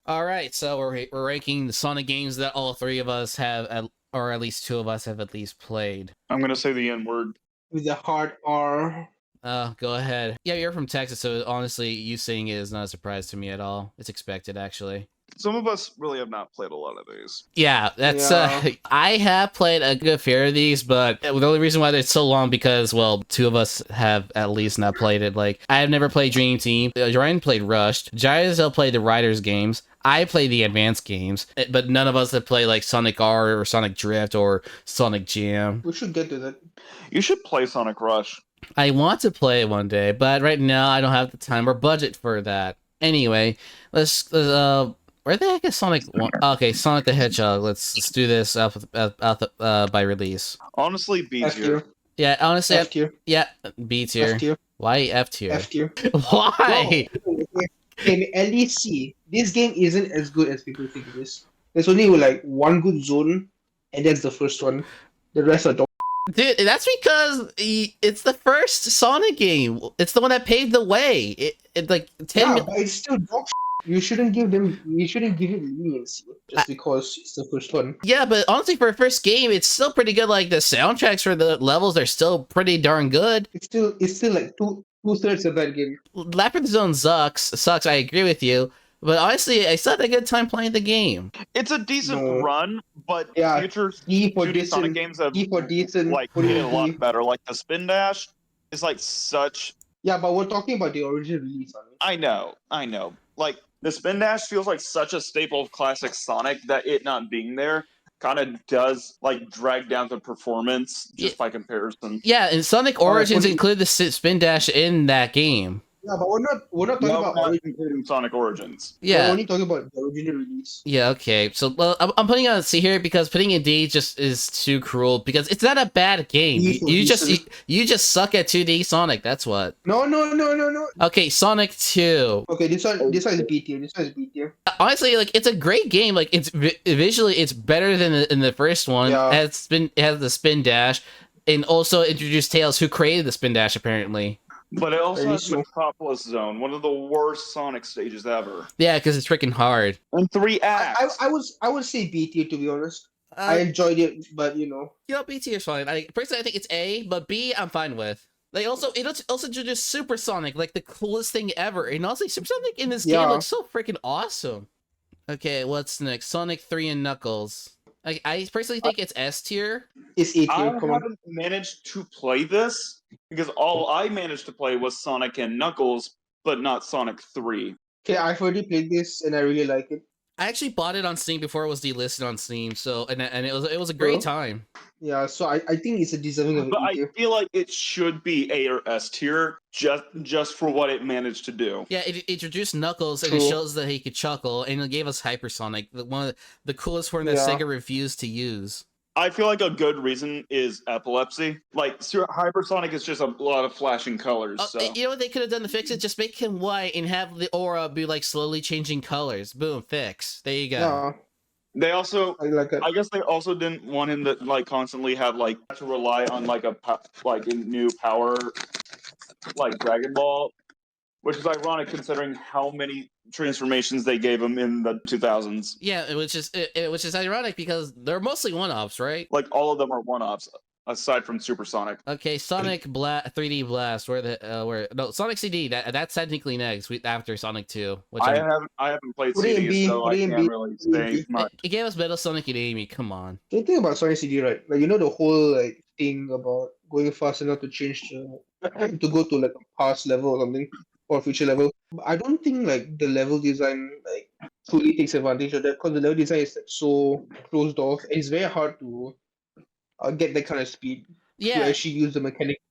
All right, so we're ranking the Sonic games that all three of us have, or at least two of us have at least played. I'm gonna say the N word. With a hard R. Go ahead. Yeah, you're from Texas, so honestly, you saying it is not a surprise to me at all. It's expected, actually. Some of us really have not played a lot of these. Yeah, that's Yeah. I have played a good fair of these, but the only reason why it's so long because, well, two of us have at least not played it. Like, I have never played Dream Team. Ryan played Rushed. Jaisel played the Riders games. I played the advanced games, but none of us have played like Sonic R or Sonic Drift or Sonic Jam. We should get to that. You should play Sonic Rush. I want to play it one day, but right now I don't have the time or budget for that. Anyway, let's where the heck is Sonic? Okay, Sonic the Hedgehog. Let's do this by release. Honestly, B F tier. tier. Yeah, honestly, F tier. yeah, B tier. F tier. Why F tier? F tier. Why? Okay, at least see. This game isn't as good as people think it is. There's only like one good zone, and that's the first one. The rest are dog. Dude, that's because it's the first Sonic game. It's the one that paved the way. It like 10 Yeah, but it's still dog. You shouldn't give them. You shouldn't give it leniency just because it's the first one. Yeah, but honestly, for a first game, it's still pretty good. Like the soundtracks for the levels are still pretty darn good. It's still like two-thirds of that game. Labyrinth Zone sucks. I agree with you. But honestly, I still had a good time playing the game. It's a decent run, but Yeah, future D for 2D decent. Sonic games have D for decent. like put it made it in a D. lot better. Like the Spin Dash is like such. Yeah, but we're talking about the original release on it. I know. Like the Spin Dash feels like such a staple of classic Sonic that it not being there kind of does like drag down the performance just by comparison. Yeah, and Sonic Origins include the spin dash in that game. Yeah, but we're not talking about including Sonic Origins. Yeah, we're only talking about the original release. Yeah, okay. So I'm putting it on C here because putting in D just is too cruel because it's not a bad game. You just suck at 2D Sonic. That's what. No. Okay, Sonic 2. Okay, this one is B tier. This one is B tier. Honestly, like it's a great game. Like it's visually, it's better than in the first one. Yeah. It has the spin dash, and also introduced Tails, who created the spin dash apparently. But it also has Metropolis Zone, one of the worst Sonic stages ever. Yeah, because it's freaking hard. And 3 acts. I would say B tier, to be honest. I enjoyed it, but you know. B tier is fine. Personally, I think it's A, but B I'm fine with. Like it also introduced Super Sonic, like the coolest thing ever. And also Super Sonic in this game looks so freaking awesome. Okay, what's next? Sonic 3 and Knuckles. I personally think it's S tier. It's A tier. I haven't managed to play this because all I managed to play was Sonic and Knuckles, but not Sonic 3. Okay, I've already played this and I really like it. I actually bought it on Steam before it was delisted on Steam, so and it was a great time. Yeah, so I think it's a deserving of an But E tier. I feel like it should be A or S tier just for what it managed to do. Yeah, it introduced Knuckles and it shows that he could chuckle, and it gave us Hypersonic, one of the coolest form that Sega refused to use. I feel like a good reason is epilepsy. Like, Hypersonic is just a lot of flashing colors. So. You know what they could have done to fix it? Just make him white and have the aura be like slowly changing colors. Boom, fix. There you go. Yeah. They also, I guess they also didn't want him to like constantly have like to rely on like a new power, like Dragon Ball, which is ironic considering how many transformations they gave him in the 2000s. Yeah, which is ironic because they're mostly one-offs, right? Like all of them are one-offs aside from Super Sonic. Okay, Sonic 3D Blast. Sonic CD. That's technically next after Sonic 2. Which I haven't played CD, so I can't really say much. It gave us Metal Sonic and Amy. Come on. The thing about Sonic CD, right? Like, you know the whole like thing about going fast enough to change to go to like a past level or something, or future level. But I don't think like the level design like fully takes advantage of that because the level design is like so closed off. And it's very hard to get that kind of speed to actually use the mechanic.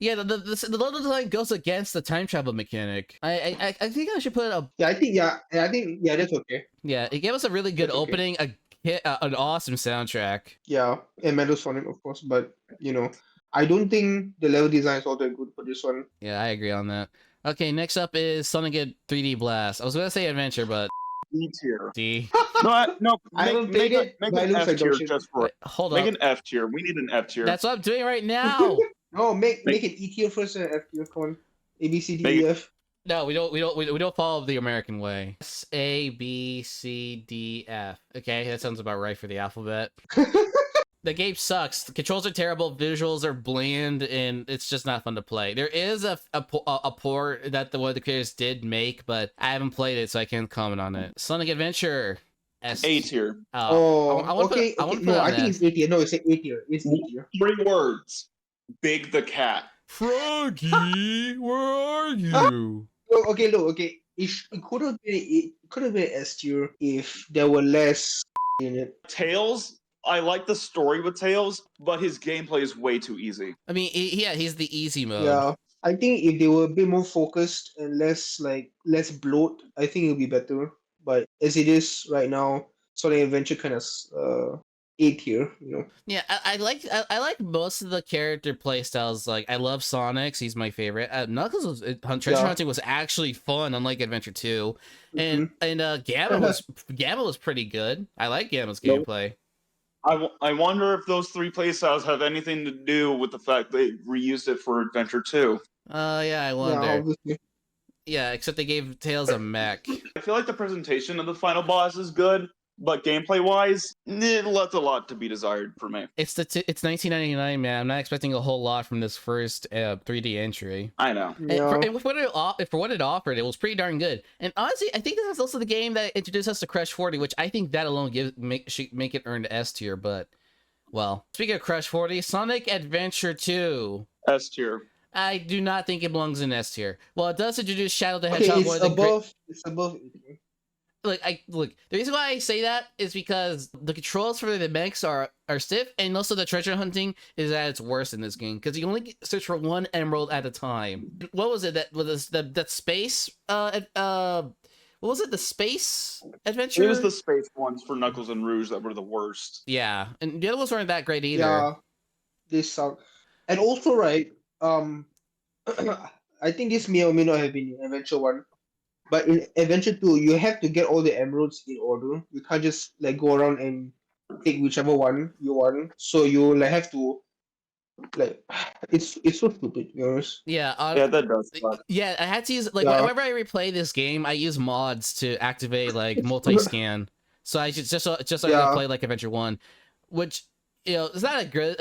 Yeah, the level design goes against the time travel mechanic. I think I should put it up. Yeah, I think that's okay. Yeah, it gave us a really good opening, an awesome soundtrack. Yeah, and Metal Sonic, of course, but you know, I don't think the level design is all that good for this one. Yeah, I agree on that. Okay, next up is Sonic 3D Blast. I was gonna say Adventure, but D tier. D. No, I haven't played it. Make an F tier just for it. Hold Make up. an F tier. We need an F tier. That's what I'm doing right now. No, make it E tier first and F tier. Come on, A B C D E F. No, we don't follow the American way. S A B C D F. Okay, that sounds about right for the alphabet. The game sucks. The controls are terrible, visuals are bland, and it's just not fun to play. There is a port that one of the creators did make, but I haven't played it, so I can't comment on it. Sonic Adventure. S. A tier. I want to okay, put. I okay. want to put it No, on I think S. it's A tier. No, it's A tier. It's A tier. 3 words. Big the cat. Froggy, where are Huh? you? Look, okay, look, okay. It could have been S tier if there were less in it. Tails, I like the story with Tails, but his gameplay is way too easy. I mean, yeah, he's the easy mode. Yeah, I think if they were a bit more focused and less bloat, I think it'll be better. But as it is right now, Sonic Adventure kind of A tier, you know. Yeah, I like most of the character playstyles. Like, I love Sonic's; he's my favorite. Knuckles was Treasure Yeah. Hunting was actually fun, unlike Adventure 2, and Mhm. Gamma was pretty good. I like Gamma's Nope. gameplay. I wonder if those 3 playstyles have anything to do with the fact they reused it for Adventure 2. Yeah, I Yeah, wonder. obviously. Yeah, except they gave Tails a mech. I feel like the presentation of the final boss is good, but gameplay-wise, it left a lot to be desired for me. It's 1999, man. I'm not expecting a whole lot from this first 3D entry. I know. And Yeah. for what it offered, it was pretty darn good. And honestly, I think this is also the game that introduced us to Crush 40, which I think that alone should make it earn S tier. But, well, speaking of Crush 40, Sonic Adventure 2. S tier. I do not think it belongs in S tier. Well, it does introduce Shadow the Okay, Hedgehog. it's above. It's above A tier. Look. The reason why I say that is because the controls for the mechs are stiff, and also the treasure hunting is at its worst in this game because you only search for one emerald at a time. What was it that was that space? What was it? The space adventure? It was the space ones for Knuckles and Rouge that were the worst. Yeah, and the other ones weren't that great either. Yeah, they suck. And also, right, I think this may or may not have been in Adventure 1, but in Adventure 2, you have to get all the emeralds in order. You can't just like go around and take whichever one you want. So you like have to like it's so stupid, to be honest. Yeah, Yeah, that does suck. yeah. I had to use like Yeah. whenever I replay this game, I use mods to activate like multi-scan. So I just so I Yeah. can play like Adventure 1, which is not a good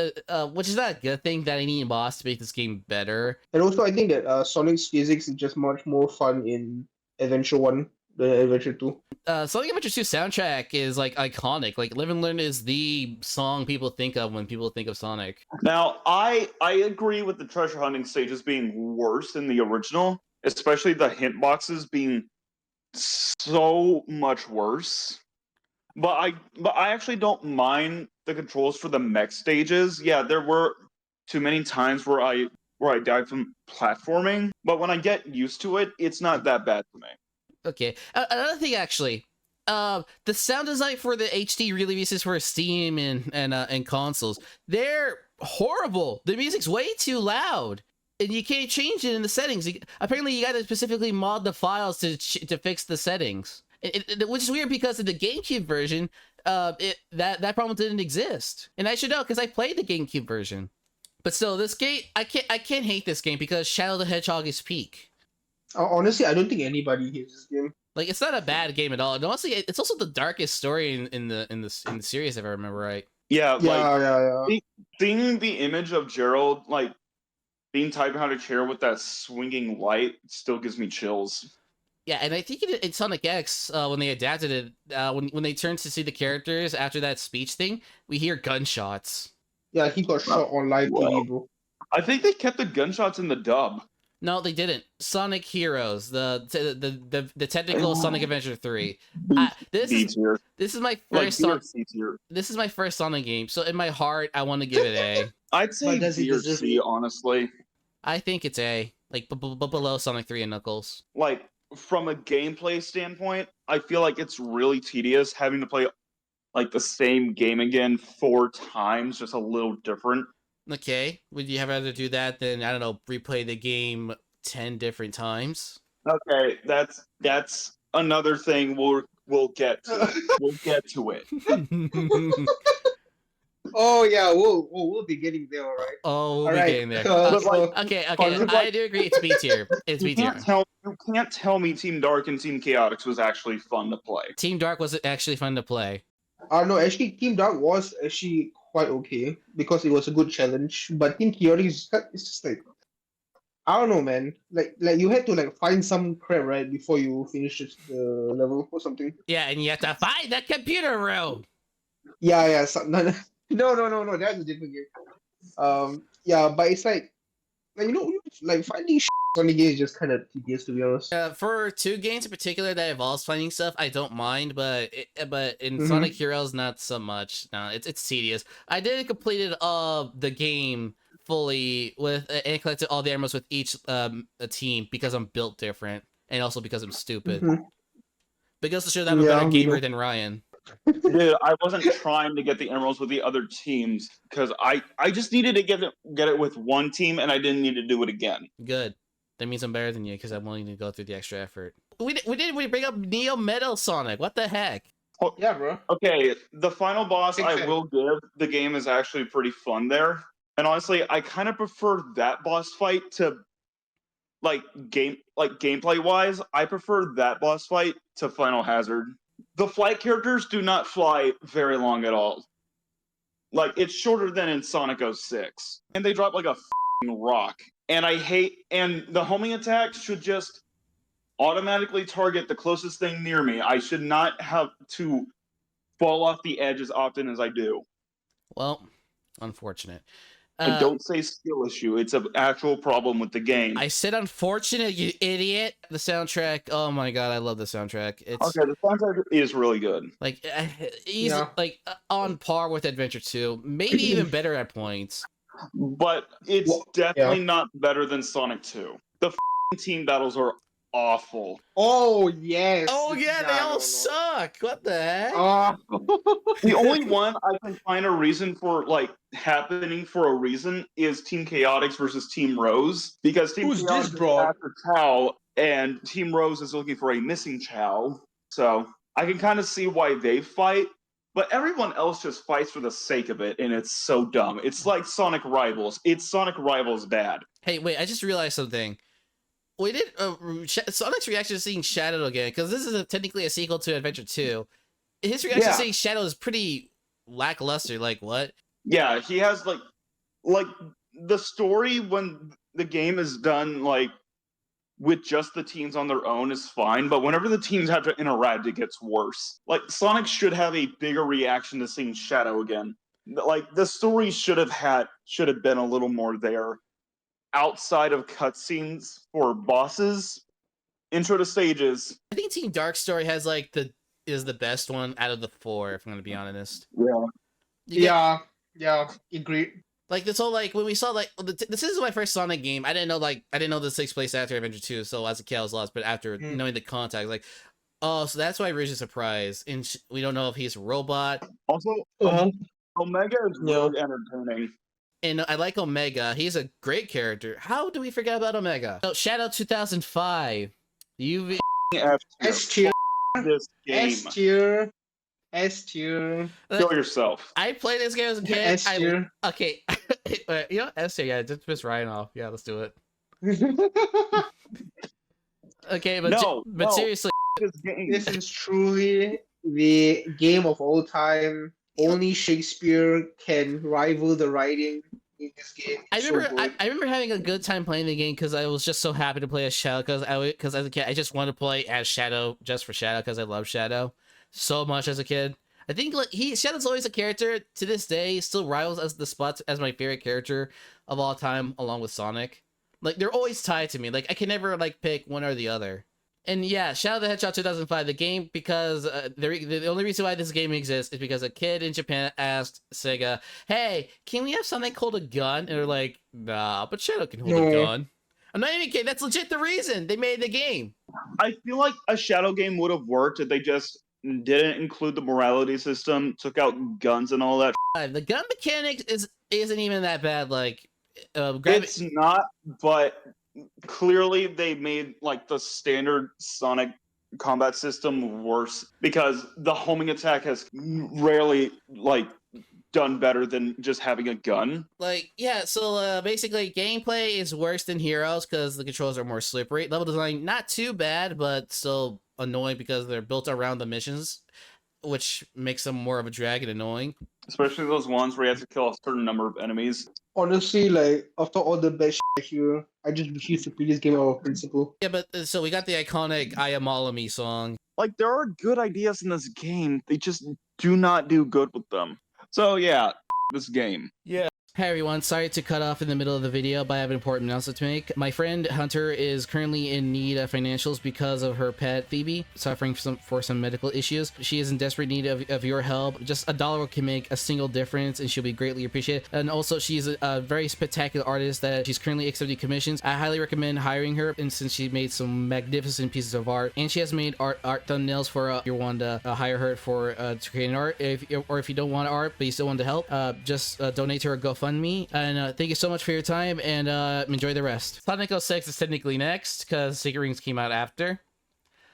which is not a good thing that I need mods to make this game better. And also, I think that Sonic's physics is just much more fun in Adventure 1 than Adventure 2. Sonic Adventure 2 soundtrack is like iconic. Like Live and Learn is the song people think of when people think of Sonic. Now, I agree with the treasure hunting stages being worse than the original, especially the hint boxes being so much worse. But I actually don't mind the controls for the mech stages. Yeah, there were too many times where I died from platforming, but when I get used to it, it's not that bad for me. Okay. Another thing, actually, the sound design for the HD releases for Steam and consoles, they're horrible. The music's way too loud, and you can't change it in the settings. Apparently, you got to specifically mod the files to fix the settings. Which is weird because in the GameCube version, that problem didn't exist, and I should know because I played the GameCube version. But still, this game, I can't hate this game because Shadow the Hedgehog is peak. Honestly, I don't think anybody hates this game. Like, it's not a bad game at all. And honestly, it's also the darkest story in the series, if I remember right. Yeah, like Yeah. seeing the image of Gerald like being tied behind a chair with that swinging light still gives me chills. Yeah, and I think in Sonic X, when they adapted it, when they turned to see the characters after that speech thing, we hear gunshots. Yeah, he got shot on live TV, bro. I think they kept the gunshots in the dub. No, they didn't. Sonic Heroes, the technical Sonic Adventure 3. This B is tier. this is my Like first B or Sonic. C tier. This is my first Sonic game, so in my heart, I want to give it A. I'd say But does he B or deserve C, it? honestly. I think it's A, like below Sonic 3 and Knuckles. Like from a gameplay standpoint, I feel like it's really tedious having to play like the same game again 4 times, just a little different. Okay, would you rather do that than, I don't know, replay the game 10 different times? Okay, that's another thing we'll get to. We'll get to it. Oh yeah, we'll be getting there, all right. Oh, we'll All be right. getting there. But like, Okay, but like, I do agree. It's B tier. It's B tier. you can't tell me Team Dark and Team Chaotix was actually fun to play. Team Dark was actually fun to play. No, actually, Team Dark was actually quite okay because it was a good challenge. But Team Chaotic it's just like I don't know, man. Like you had to like find some crap right before you finish the level or something. Yeah, and you have to find the computer room. Yeah. No. That's a different game. Yeah, but it's like like finding on the game is just kind of tedious to be honest. For two games in particular that involves finding stuff, I don't mind, but in Mm-hmm. Sonic Heroes, not so much. No, it's tedious. I did completed the game fully with and collected all the emeralds with each a team because I'm built different and also because I'm stupid. Mm-hmm. Because to show that I'm a Yeah, better we gamer know. than Ryan. Dude, I wasn't trying to get the emeralds with the other teams because I just needed to get it with one team and I didn't need to do it again. Good. That means I'm better than you because I'm willing to go through the extra effort. We bring up Neo Metal Sonic. What the heck? Yeah, bro. Okay, the final boss Big I fan. will give, the game is actually pretty fun there. And honestly, I kind of prefer that boss fight to gameplay wise, I prefer that boss fight to Final Hazard. The flight characters do not fly very long at all. Like it's shorter than in Sonic 06. And they drop like a rock. And the homing attack should just automatically target the closest thing near me. I should not have to fall off the edge as often as I do. Well, unfortunate. And don't say skill issue. It's an actual problem with the game. I said unfortunate, you idiot. The soundtrack. Oh my god, I love the soundtrack. It's okay. The soundtrack is really good. like easy, on par with Adventure 2, maybe even better at points. But it's definitely not better than Sonic 2. The team battles are awful. Oh yes. Oh yeah, they all suck. What the heck? The only one I can find a reason for happening for a reason is Team Chaotix versus Team Rose, because Team Chaotix is after Chow and Team Rose is looking for a missing Chow. So I can kind of see why they fight, but everyone else just fights for the sake of it, and it's so dumb. It's like Sonic Rivals. It's Sonic Rivals bad. Hey, wait! I just realized something. We did Sonic's reaction to seeing Shadow again, because this is technically a sequel to Adventure 2. His reaction to seeing Shadow is pretty lackluster. Like what? Yeah, he has like the story when the game is done with just the teams on their own is fine, but whenever the teams have to interact, it gets worse. Like Sonic should have a bigger reaction to seeing Shadow again. Like the story should have been a little more there. Outside of cutscenes for bosses, intro to stages. I think Team Dark Story has is the best one out of the 4, if I'm gonna be honest. Yeah. Yeah, agreed. Like this whole when we saw this is my first Sonic game. I didn't know this takes place after Adventure 2, so as a kid I was lost. But after knowing the context, oh, so that's why Ridge is surprised, and we don't know if he's a robot. Also, Omega is really entertaining. And I like Omega. He's a great character. How do we forget about Omega? So Shadow 2005. S tier. This game. S tier. Kill yourself. I played this game as a kid. S tier. Okay. S tier. Yeah, just piss Ryan off. Yeah, let's do it. Okay, but seriously, this is truly the game of all time. Only Shakespeare can rival the writing in this game. I remember having a good time playing the game because I was just so happy to play as Shadow, because as a kid I just wanted to play as Shadow just for Shadow because I love Shadow so much as a kid. I think Shadow's always a character to this day, still rivals as the spots as my favorite character of all time, along with Sonic. Like they're always tied to me. Like I can never pick one or the other. And yeah, Shadow the Hedgehog 2005, the game, because the only reason why this game exists is because a kid in Japan asked Sega, hey, can we have something called a gun? And they're like, nah, but Shadow can hold a gun. I'm not even kidding, that's legit the reason they made the game. I feel like a Shadow game would have worked if they just didn't include the morality system, took out guns and all that. The gun mechanic isn't even that bad, it's not, but clearly they made the standard Sonic combat system worse because the homing attack has rarely done better than just having a gun. Like, yeah, so basically gameplay is worse than Heroes because the controls are more slippery. Level design, not too bad, but still annoying because they're built around the missions, which makes them more of a drag and annoying. Especially those ones where you have to kill a certain number of enemies. Honestly, like after all the bad shit I hear, I just refuse to play this game out of principle. Yeah, but so we got the iconic I Am All of Me song. Like, there are good ideas in this game. They just do not do good with them. So yeah, this game. Hi everyone, sorry to cut off in the middle of the video, but I have an important announcement to make. My friend Hunter is currently in need of financials because of her pet Phoebe suffering for some medical issues. She is in desperate need of your help. Just $1 can make a single difference and she'll be greatly appreciated. And also she's a very spectacular artist that she's currently accepting commissions. I highly recommend hiring her, and since she made some magnificent pieces of art and she has made art thumbnails for if you want to hire her for to create an art. If you don't want art but you still want to help, just donate to her GoFundMe. And thank you so much for your time, and enjoy the rest. Sonic 06 is technically next because Secret Rings came out after.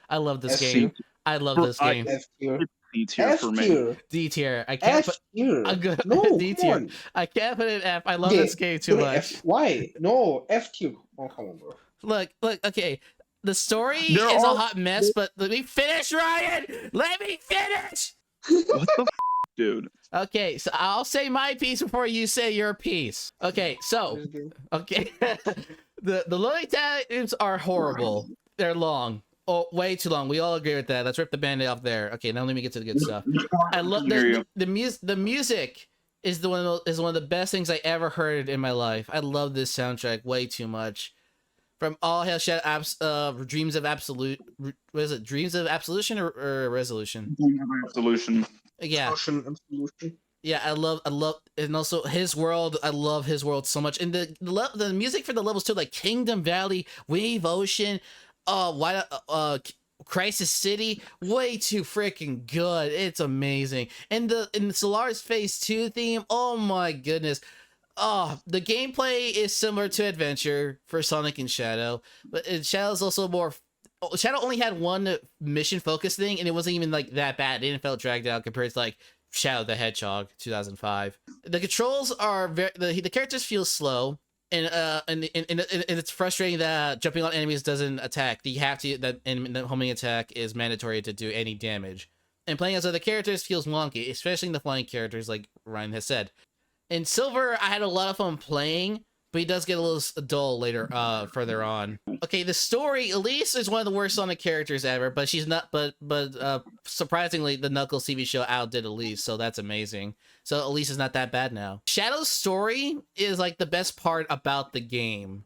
I love this game. I love this game. F tier. D tier F for me. tier. D tier. I can't F put. tier. I'm good. No, D come tier. on. I can't put it in F. I love Okay, this game too put it much. F. Why? No, F tier. Oh, come on, bro. Look. Okay. The story There is a are- hot mess, but let me finish, Ryan. Let me finish. What the dude? Okay, so I'll say my piece before you say your piece. Okay, so This game. okay, the loading times are horrible. They're long. Oh, way too long. We all agree with that. Let's rip the band-aid off there. Okay, now let me get to the good stuff. I love Hear you. the music is one of the best things I ever heard in my life. I love this soundtrack way too much. From All Hail Shadow, Dreams of Absolute. What is it? Dreams of Absolution or Resolution? Solution. Yeah. Absolution. Yeah, I love, and also his world. I love his world so much, and the music for the levels too, like Kingdom Valley, Wave Ocean, Crisis City, way too freaking good. It's amazing, and the Solaris Phase 2 theme. Oh my goodness. Oh, the gameplay is similar to Adventure for Sonic and Shadow, but Shadow's also more. Shadow only had one mission focus thing, and it wasn't even like that bad. It didn't feel dragged out compared to like Shadow the Hedgehog 2005. The controls are the characters feel slow, and it's frustrating that jumping on enemies doesn't attack. You have to and the homing attack is mandatory to do any damage. And playing as other characters feels wonky, especially the flying characters, like Ryan has said. In Silver, I had a lot of fun playing, but he does get a little dull later, further on. Okay, the story, Elise is one of the worst Sonic characters ever, but she's not, but surprisingly, the Knuckles TV show outdid Elise, so that's amazing. So Elise is not that bad now. Shadow's story is like the best part about the game.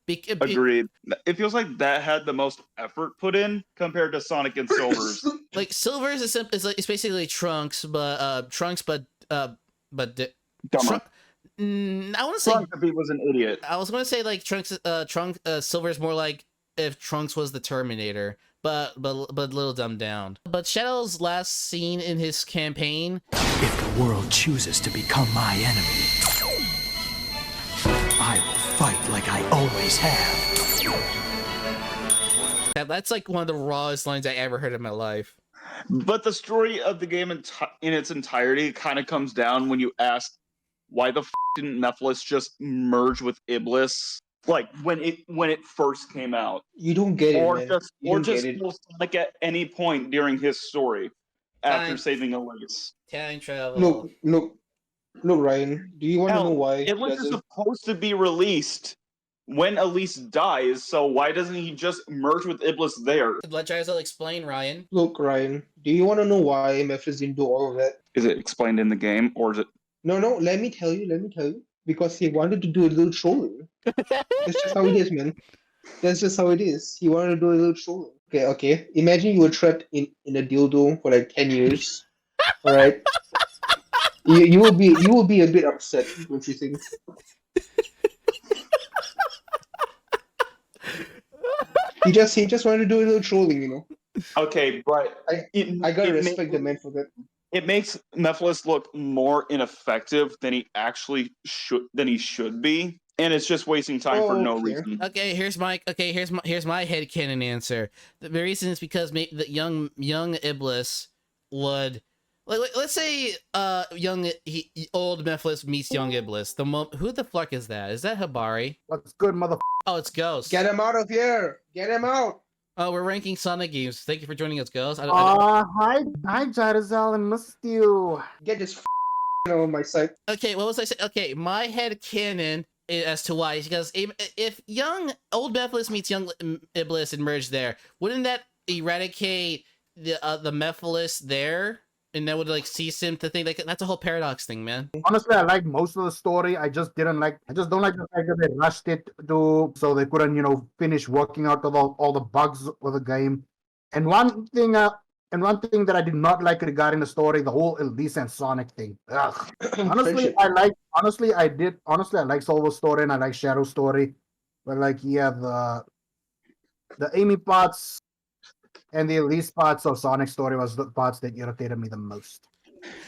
Agreed. It feels like that had the most effort put in compared to Sonic and Silver's. Like Silver's it's basically Trunks, but Dumber. I want to say Trunks, if he was an idiot. I was going to say like Silver's more like if Trunks was the Terminator, but a little dumbed down. But Shadow's last scene in his campaign, If the world chooses to become my enemy, I will fight like I always have. that's like one of the rawest lines I ever heard in my life. But the story of the game in its entirety kind of comes down when you ask, why the didn't Mephiles just merge with Iblis? Like when it first came out, You don't get it, or man. just You or don't get just it. kill Sonic at any point during his story after Fine. saving Elise. Time travel. Look, Ryan. Do you want to Hell, know why? he Iblis is doesn't? supposed to be released when Elise dies, so why doesn't he just merge with Iblis there? Let Jaisel explain, Ryan. Look, Ryan. Do you want to know why Mephiles didn't do all of that? Is it explained in the game, or is it? No. Let me tell you. Because he wanted to do a little trolling. That's just how it is, man. That's just how it is. He wanted to do a little trolling. Okay. Imagine you were trapped in a dildo for like 10 years. Alright? You will be a bit upset, don't you think? He just wanted to do a little trolling, you know. Okay, but I gotta respect the man for that. It makes Mephiles look more ineffective than he actually should be, and it's just wasting time for no Okay. reason. Okay, here's my headcanon answer. The reason is because the young Iblis would Let's say old Mephiles meets young Iblis. Who the fuck is that? Is that Habari? What's good, mother? Oh, it's Ghost. Get him out of here! Get him out! Oh, we're ranking Sonic games. Thank you for joining us, Ghost. Hi, Jarizal, I missed you. Get this out of my sight. Okay, what was I saying? Okay, my head canon as to why, because if old Mephiles meets young Iblis and merge there, wouldn't that eradicate the Mephiles there? And that would like cease him to think like that's a whole paradox thing, man. Honestly, I like most of the story. I just don't like the fact that they rushed it so they couldn't, finish working out all the bugs of the game. And one thing that I did not like regarding the story, the whole Elise and Sonic thing. Ugh. Honestly, I like Solvo's story and I like Shadow's story. But like, yeah, the Amy parts and the Elise parts of Sonic's story was the parts that irritated me the most.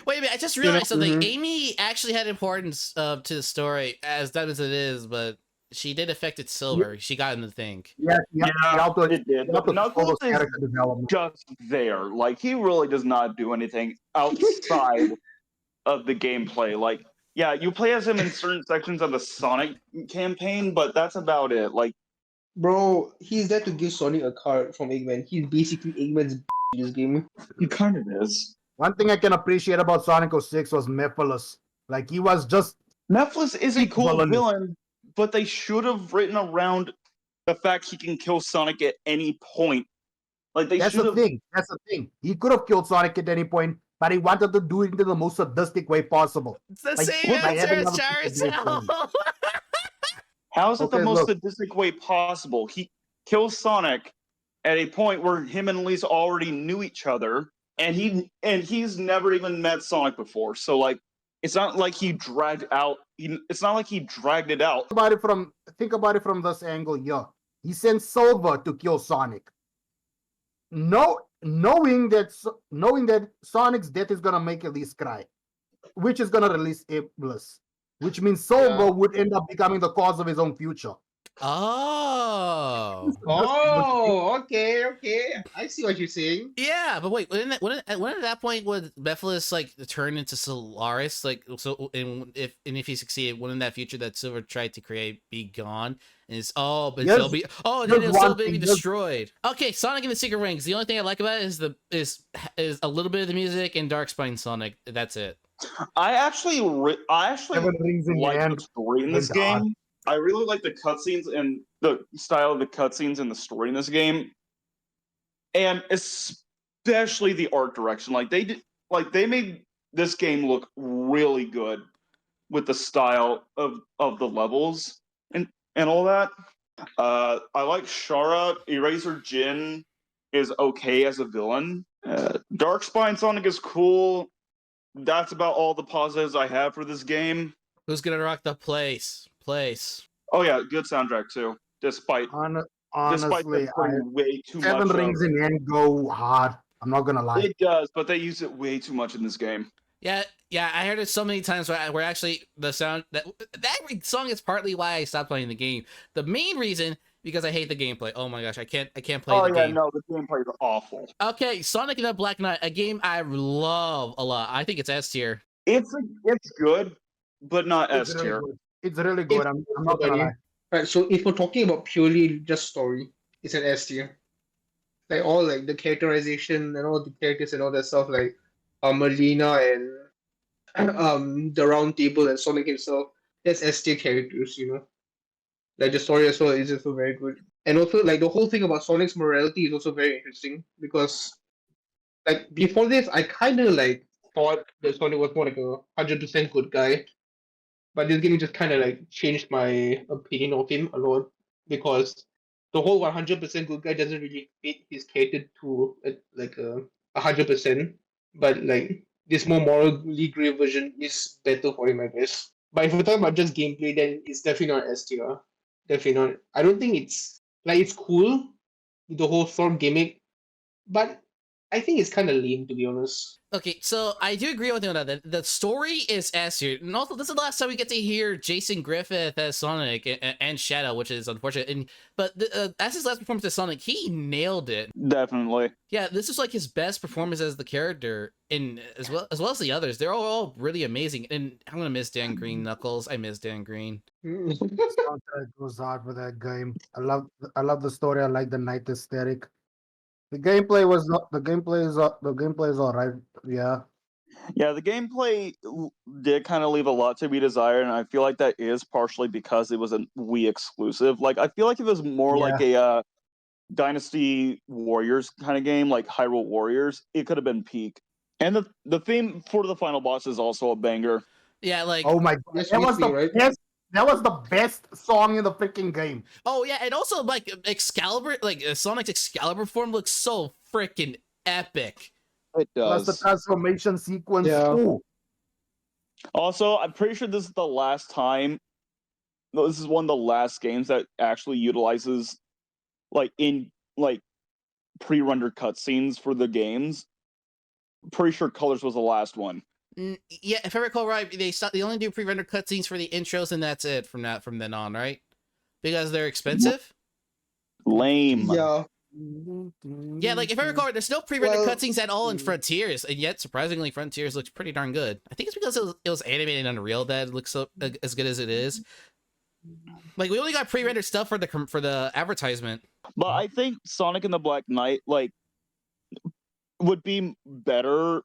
Wait a minute, I just realized something. mhm. Amy actually had importance to the story, as dumb as it is, but she did affect its silver. She got in the thing. Yeah, it did. But Knuckles is character development. just there. Like, he really does not do anything outside of the gameplay. Like, yeah, you play as him in certain sections of the Sonic campaign, but that's about it. Like, Bro, he's there to give Sonic a card from Eggman. He's basically Eggman's in this game. he kind of is. One thing I can appreciate about Sonic 06 was Mephiles. Like, he was just... Mephiles is a cool Villain. villain, but they should have written around the fact he can kill Sonic at any point. Like, they That's should the have. thing. That's the thing. He could have killed Sonic at any point, but he wanted to do it in the most sadistic way possible. It's the Like, same what, by answer having as other people do Charizard. How is it the Okay, most look. sadistic way possible? He kills Sonic at a point where him and Lisa already knew each other, and he's never even met Sonic before. So like, it's not like he dragged out. It's not like he dragged it out. Think about it from this angle here. He sent Silver to kill Sonic. Knowing that Sonic's death is gonna make Elise cry, which is gonna release Iblis, which means Silver Yeah. would end up becoming the cause of his own future. Oh. Oh, okay. I see what you're saying. Yeah, but wait, when at that point would Mephiles like turn into Solaris? Like, so, and if he succeeded, wouldn't that future that Silver tried to create be gone? And it's but Yes. it'll be then There's it'll still one be thing, destroyed. Okay, Sonic and the Secret Rings. The only thing I like about it is a little bit of the music and Darkspine Sonic. That's it. I actually 7 rings in your like the hand. story in this Good God. game. I really like the cutscenes and the style of the cutscenes and the story in this game, and especially the art direction. Like they made this game look really good with the style of the levels and all that. I like Shara. Eraser Jin is okay as a villain. Darkspine Sonic is cool. That's about all the positives I have for this game. Who's gonna rock the place? Oh yeah, good soundtrack too. Despite Honestly, them putting way too 7 much rings of in hand go hard. I'm not gonna lie. it does, but they use it way too much in this game. Yeah, I heard it so many times where actually the sound that song is partly why I stopped playing the game. The main reason because I hate the gameplay. Oh my gosh, I can't play the game. No, the gameplay is awful. Okay, Sonic and the Black Knight, a game I love a lot. I think it's S tier. It's good, but not It's S really tier. good. It's really good. I'm not gonna lie. Right, so if we're talking about purely just story, it's an S tier. Like all like the characterization and all the characters and all that stuff, like Melina and the Round Table and Sonic himself, that's S tier characters, Like the story as well is also very good. And also like the whole thing about Sonic's morality is also very interesting because like before this I kinda like thought that Sonic was more like a 100% good guy. But this game just kind of like changed my opinion of him a lot because the whole 100% good guy doesn't really fit his character to like 100%. But like this more morally gray version is better for him, I guess. But if we're talking about just gameplay, then it's definitely not S tier. Definitely not. I don't think it's cool, the whole sword gimmick, but I think it's kind of lame, to be honest. Okay, so I do agree with you on that. The story is S tier, and also this is the last time we get to hear Jason Griffith as Sonic and Shadow, which is unfortunate. But as his last performance as Sonic, he nailed it. Definitely. Yeah, this is like his best performance as the character, and as well as the others. They're all really amazing. And I'm gonna miss Dan Green, Knuckles. I miss Dan Green. Soundtrack goes hard for that game. I love the story. I like the night aesthetic. The gameplay was not. The gameplay is all right. Yeah. Yeah, the gameplay did kind of leave a lot to be desired, and I feel like that is partially because it was a Wii exclusive. Like, I feel like if it was more like a Dynasty Warriors kind of game, like Hyrule Warriors, it could have been peak. And the theme for the final boss is also a banger. Yeah, like Oh my god, Yes, that was Wii, the right? best. That was the best song in the freaking game. oh yeah, and also like Excalibur, like Sonic's Excalibur form looks so freaking epic. It Plus the does. transformation sequence. Yeah. Ooh. Also, I'm pretty sure this is the last time. No, this is one of the last games that actually utilizes like pre-rendered cutscenes for the games. Pretty sure Colors was the last one. Yeah, if I recall right, they only do pre-rendered cutscenes for the intros, and that's it from then on, right? Because they're expensive. Lame. Yeah. Yeah, like if I recall, right, there's no pre-rendered Well, cutscenes at all in Frontiers, and yet surprisingly, Frontiers looks pretty darn good. I think it's because it was animated in Unreal that it looks so as good as it is. Like we only got pre-rendered stuff for the advertisement. But I think Sonic and the Black Knight would be better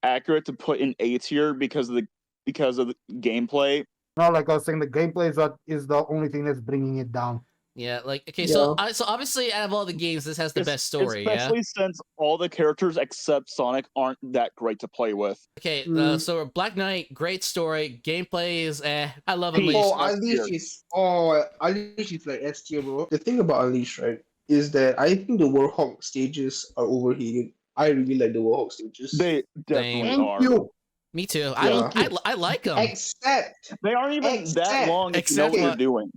accurate to put in A tier because of the gameplay. No, like I was saying, the gameplay is the only thing that's bringing it down. Yeah, like okay, Yeah. so obviously out of all the games, this has the best story. Yeah. Especially since all the characters except Sonic aren't that great to play with. Okay, Mm. so Black Knight, great story. Gameplay is I love Peace. Unleashed. Unleash is like S tier, bro. The thing about Unleash, right, is that I think the Warhawk stages are overheated. I really like the Warhawk stages. They definitely Thank are. you. Me too. Yeah. I like them. Except, They aren't even that Except- long if you know except what you're what- doing.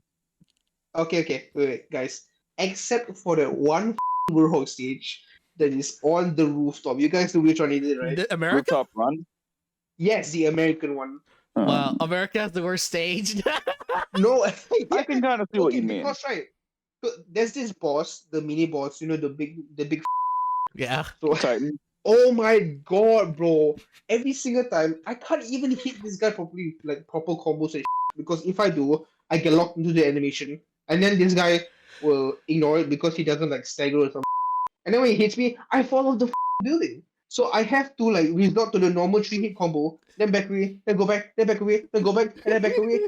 wait, guys. Except for that one Warhawk stage that is on the rooftop. You guys know which one it is, right? The America? Rooftop Run. Yes, the American one. Wow, America has the worst stage. No, I can kind of see what you mean. Because right, there's this boss, the mini boss. You know, the big. yeah. So, Titan. oh my god, bro! Every single time, I can't even hit this guy properly, like proper combos and because if I do, I get locked into the animation, and then this guy will ignore it because he doesn't like stagger or something. And then when he hits me, I fall off the building. So I have to like resort to the normal 3-hit combo, then back away, then go back, then back away, then go back, and then back away.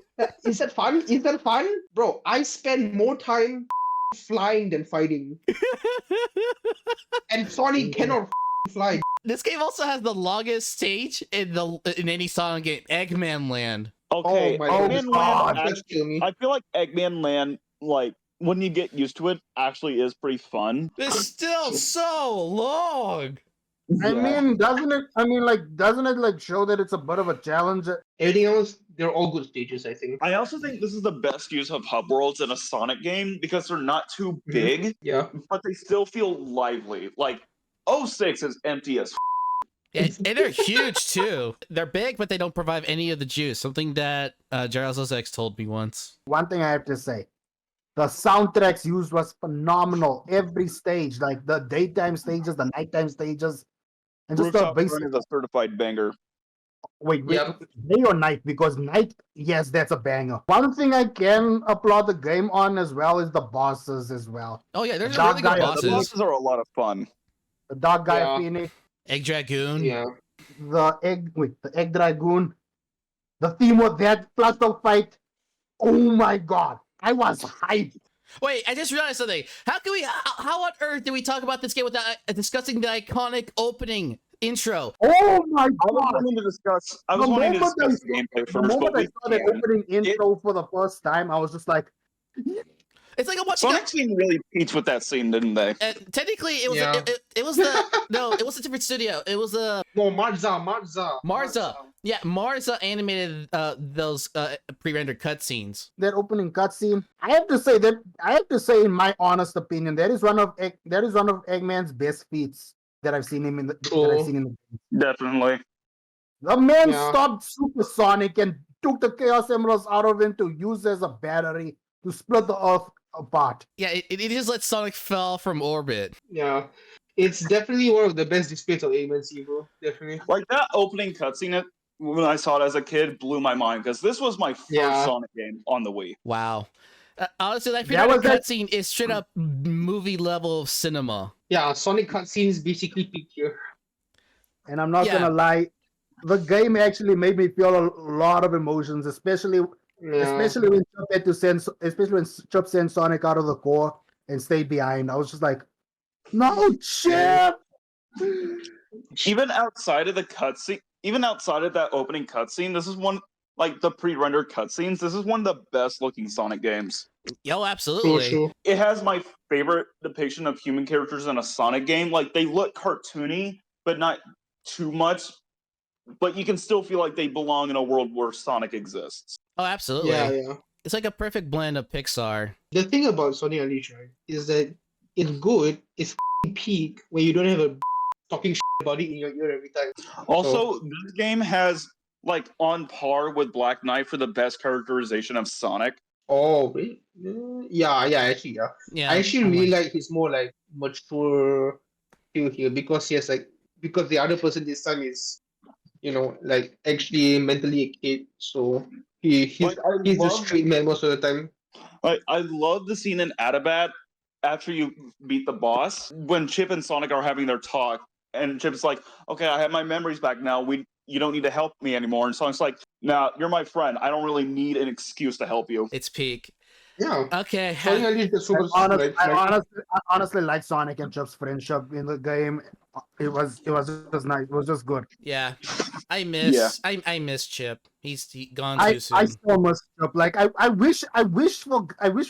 Is that fun? Is that fun? Bro, I spend more time flying than fighting. And Sonic cannot fly. This game also has the longest stage in any Sonic game, Eggman Land. Okay, Oh my Eggman god, Land. just kill me. I feel like Eggman Land, like when you get used to it, actually is pretty fun. It's still so long. I Yeah. mean, doesn't it like show that it's a bit of a challenge? Everything else, they're all good stages, I think. I also think this is the best use of hub worlds in a Sonic game because they're not too big, Yeah. but they still feel lively. Like 06 is empty as. And they're huge too. They're big, but they don't provide any of the juice. Something that Gyros X told me once. One thing I have to say, the soundtracks used was phenomenal. Every stage, like the daytime stages, the nighttime stages, and just the Rooftop basic. Run is a certified banger. Wait, Yep. day or night? Because night, yes, that's a banger. One thing I can applaud the game on as well is the bosses as well. Oh yeah, there's Dark really Guy, good the The bosses. bosses are a lot of fun. The Dark Guy Yeah. Phoenix, Egg Dragoon. Yeah. the Egg Dragoon, the theme of that Plato fight. Oh my god, I was hyped. Wait, I just realized something. How on earth do we talk about this game without discussing the iconic opening intro? Oh my I was god. wanting to discuss. I was The wanting to moment discuss the gameplay The first, moment but I we saw that can. opening intro for the first time, I was just like, It's like I'm watching. Sonic team really peaked with that scene, didn't they? Technically, it was Yeah. it was the no, it was a different studio. It was No, Marza. Marza. Yeah, Marza animated those pre-rendered cutscenes. that opening cutscene. I have to say, in my honest opinion, that is one of Eggman's best feats. that I've seen him in the True. that I've seen in the Definitely. The man Yeah. stopped Supersonic and took the Chaos Emeralds out of him to use as a battery to split the Earth apart. Yeah, it just let Sonic fall from orbit. Yeah. It's definitely one of the best displays of agency, bro. Definitely. Like that opening cutscene when I saw it as a kid blew my mind because this was my first Yeah. Sonic game on the Wii. Wow. Honestly, that That was that- cutscene is straight up movie level of cinema. Yeah, Sonic cutscenes basically peak here. And I'm not Yeah. gonna lie, the game actually made me feel a lot of emotions, especially Yeah. especially when Chubb had to send especially when Chubb sent Sonic out of the core and stayed behind. I was just like, no, Chip! Even outside of the cutscene, even outside of that opening cutscene, this is one like the pre-rendered cutscenes. This is one of the best looking Sonic games. Yo, For absolutely. sure. It has my favorite depiction of human characters in a Sonic game. Like they look cartoony, but not too much. But you can still feel like they belong in a world where Sonic exists. Oh, absolutely. Yeah. It's like a perfect blend of Pixar. The thing about Sonic Unleashed, right, is that it's good, it's peak when you don't have a talking about it in your ear every time. Also, this game has like on par with Black Knight for the best characterization of Sonic. Oh, really? Yeah, actually, yeah. Yeah. I actually really like his more like mature feel here because he has like because the other person this time is like actually mentally a kid, so he's Like, I he's a love- street man most of the time. I love the scene in Atabat after you beat the boss when Chip and Sonic are having their talk, and Chip's like, "Okay, I have my memories back now. You don't need to help me anymore." And Sonic's like, "Nah, you're my friend. I don't really need an excuse to help you." It's peak. Yeah. Okay. Sonic Unleashed is super I honestly like Sonic and Chub's friendship in the game. It was just nice. It was just good. Yeah. I miss Chip. He's gone I too soon. I still miss Chub. Like I wish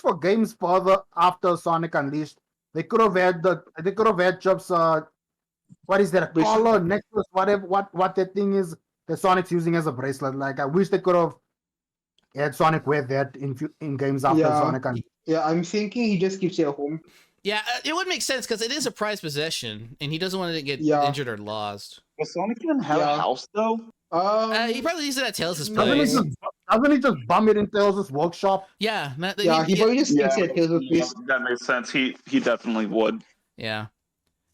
for games further after Sonic Unleashed. They could have had Chub's what is that, a collar, necklace, whatever what that thing is that Sonic's using as a bracelet. Like I wish they could have had Sonic wear that in games after Yeah. Sonic Unleashed. Yeah, I'm thinking he just keeps it at home. Yeah, it would make sense because it is a prized possession, and he doesn't want to get Yeah. injured or lost. Does Sonic even have Yeah. a house though? He probably uses it at Tails' Doesn't place. he just bum it in Tails' workshop? Yeah, he probably just keeps it at Tails' place. That makes sense. He definitely would. yeah.